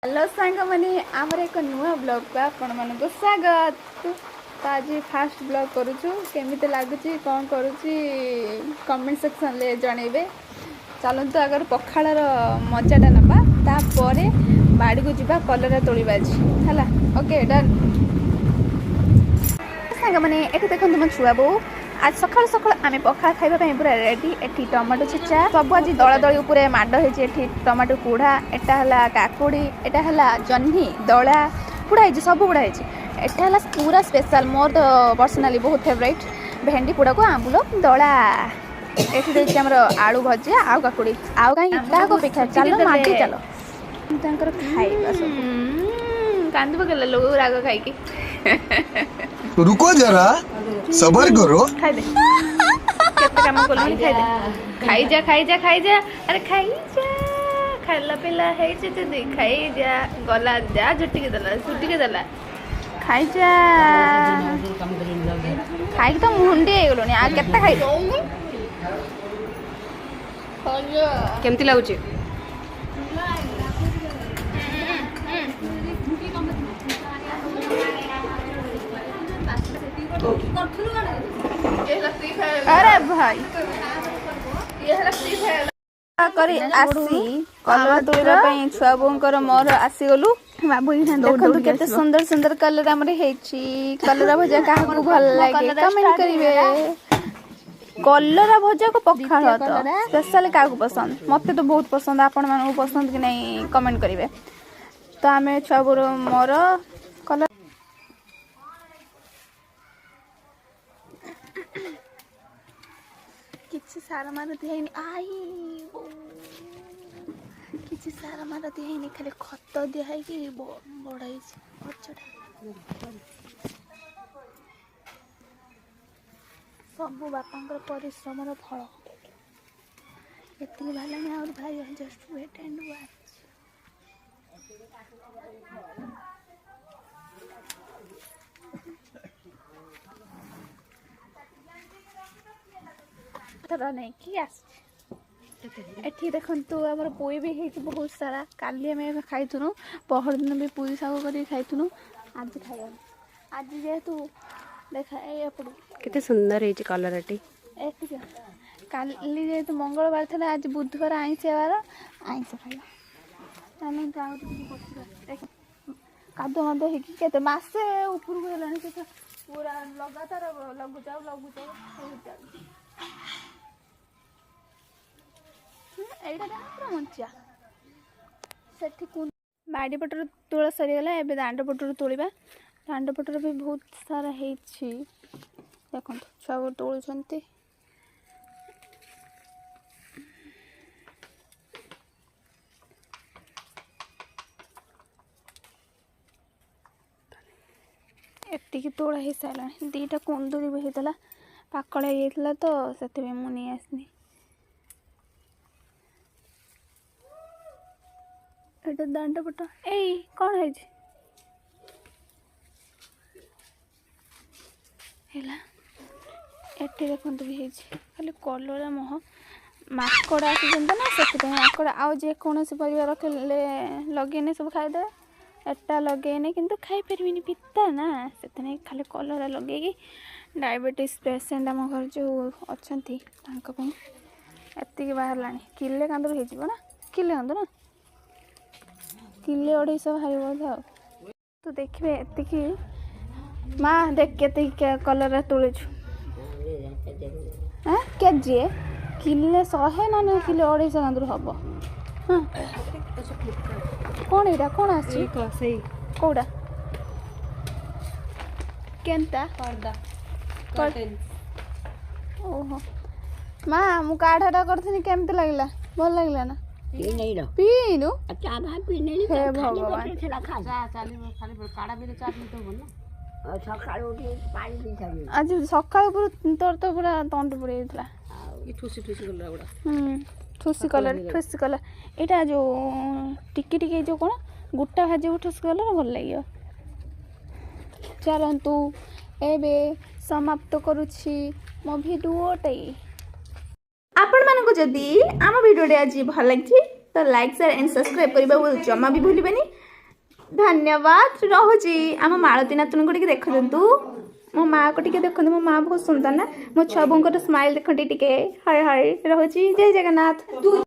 Hello सांग मैंने आमर एक नुआ ब्लॉग को आपण मन को स्वागत। तो आज फास्ट ब्लॉग करुचु केमी लगुच कौन करुच्ची कमेंट सेक्शन ले जनइबे। चलतु अगर पखाड़ मजाटा नवा तापर बाड़ी को जीवा कलरा तोड़वा है। ओके डन सांग मैंने ये देखो तुम छुआ बो आज सकाल सकाल आम पखाड़ खाइबा पूरा रेडी। एठी टमाटो छेचा सब आज दला दली उपरे माड होइछि। एठी टमाटो कुढ़ा एटा हला काकुड़ी एटा हला जन्ही दला पुड़ा होइछि सब पुड़ा होइछि। एटा हला पूरा स्पेशल मोर तो पर्सनली बहुत फेवरेट भेंडी पुड़ा को आंबुल दला। एठी देछि हमर आलू भजिया आ काकुड़ी आ काई इटा को पिखा चलो माटी चलो तांकर खाइबा सब कांद पकल लो राग खाइ के रुको जरा सबर करो खाइ दे केते काम कोलनी खाइ दे खाइ जा अरे खाइ जा खाइला पिला है जे दे खाइ जा गला जा झुटी के दला खाइ जा खाइ तो मुंडी हे गलोनी आ केते खाइ केमती लागुची अरे भाई करी आसी कलर तोड़िबा पई छुआ बोंकर मोर आसी गलु बाबू देखंतु केते सुंदर सुंदर कलर हमरे हेची। कलर भजा काहा को भल लागे कमेंट करिवे। कलर भजा को पखाड़ तो स्पेशल काहा को पसंद मते तो बहुत पसंद आपण मानको पसंद कि नहीं कमेंट करिवे। तो आमे छुआ बोर मोर कलर किसी सारा मार दिया आई किसी सारा मार दिया खाली खत दिया कि बड़ाई सब बापा परिश्रम फल ये भला और भाई जस्ट वेट एंड वाच। नहीं कि एठी देखंतु हमर पोई भी है बहुत सारा काली में खाइथुनु पहर दिन भी पुई साग कर खाइथुनु आज खाइबा आज जेतु देखा ए अपडू केते सुंदर है कलर एटी एठी काली जेतु मंगलवार था आज बुधवार आइंस बार आइंस खाइबा ताने गाउ देख कादो मदो हे कि केते मासे ऊपर को हेलानी से पूरा लगातार लगु जाऊ बाड़ी पटर तोड़ा सरीगला ए दांड पटर तोड़ा दांड पटर भी बहुत सारा है देखो छुआ तोलुंट। एति तोड़ा हो सारा दीटा कुंदुरी भी होता पाकड़ हो तो से मुझे आसनी एटा दांड पट ए कौन है एटी देखो भी खाली कलरा मोह माकड़ आसुँच ना से माकड़ आउ जेकोसी परिवार रखले लगे सब खाईदे एटा लगे किंतु खाई पारे पिता ना से खाली कलरा लगे डायबिटीज पेसेंट आम घर जो अच्छा एति बाहर ला किले कांदर हो किले कांद ना किले 250 बाहर बोध तो देखिए एति माँ देख के कलर तोड़ुछु केजी किले 100 ना नहीं किले 250 कांदर हम कौन एटा कौन आसी कौड़ा केनता ओहो माँ मु काढ़ाटा करथिनी केमते लागला भल लागला ना पीनु हे भगवान आज सकाळ तोर तो पूरा तंड पड़ी ठुसी कलर एटा जो टिकी टिकी जो कौन गुटा भाजी ठुसी कलर भल लगे। चलतु एबे समाप्त करुछि मो भिडियोटे। आपण मानको जदी आम भिडियोटे आज भल लगी तो लाइक शेयर एंड सब्सक्राइब करबा जमा भी भूलिबेनी। धन्यवाद रोची आम मालती नातुन को देखु मो माँ को देखते मो माँ बहुत सुंदर ना मो छुआ बोर स्माइल देखते हाय हाय रोची जय जगन्नाथ।